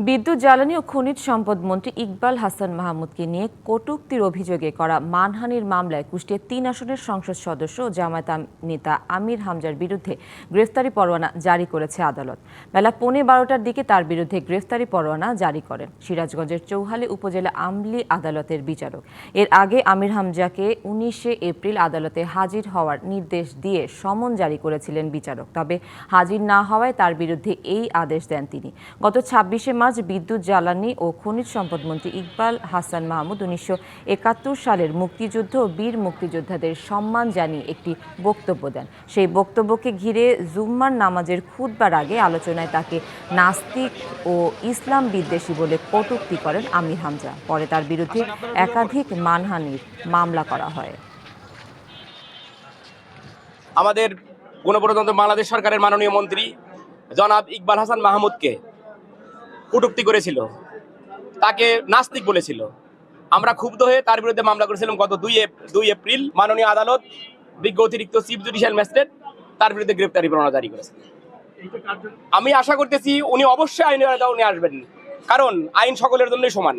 বিদ্যুৎ জ্বালানি ও খনিজ সম্পদ মন্ত্রী ইকবাল হাসান মাহমুদকে নিয়ে কটূক্তির অভিযোগে করা মানহানির মামলায় কুষ্টিয়া ৩ আসনের সংসদ সদস্য ও জামায়াত নেতা আমির হামজার বিরুদ্ধে গ্রেফতারি পরোয়ানা জারি করেছে আদালত। বেলা 12:15টার দিকে তার বিরুদ্ধে গ্রেফতারি পরোয়ানা জারি করেন সিরাজগঞ্জের চৌহালি উপজেলা আমলি আদালতের বিচারক। এর আগে আমির হামজাকে 19শে এপ্রিল আদালতে হাজির হওয়ার নির্দেশ দিয়ে সমন জারি করেছিলেন বিচারক। তবে হাজির না হওয়ায় তার বিরুদ্ধে এই আদেশ দেন তিনি। গত 26শে মার্চ বিদ্যুৎ জ্বালানি ও খনিজ সম্পদ মন্ত্রী ইকবাল হাসান মাহমুদ 1971 সালের মুক্তিযুদ্ধ ও বীর মুক্তিযোদ্ধাদের সম্মান জানিয়ে একটি বক্তব্য দেন। সেই বক্তব্যকে ঘিরে জুম্মার নামাজের খুতবার আগে আলোচনায় তাকে নাস্তিক ও ইসলাম বিদ্বেষী বলে কটূক্তি করেন আমির হামজা। পরে তার বিরুদ্ধে একাধিক মানহানির মামলা করা হয়। আমাদের গণপ্রজাতন্ত্রী বাংলাদেশ সরকারের মাননীয় মন্ত্রী জনাব ইকবাল হাসান মাহমুদকে কটূক্তি করেছিল, তাকে নাস্তিক বলেছিল। আমরা ক্ষুব্ধ হয়ে তার বিরুদ্ধে মামলা করেছিলাম গত 2 এপ্রিল। মাননীয় আদালত বিজ্ঞ অতিরিক্ত চিফ জুডিশিয়াল ম্যাজিস্ট্রেট তার বিরুদ্ধে গ্রেপ্তারি পরোয়ানা জারি করেছেন। আমি আশা করতেছি উনি অবশ্যই আইনের আওতায় আসবেন, কারণ আইন সকলের জন্যই সমান।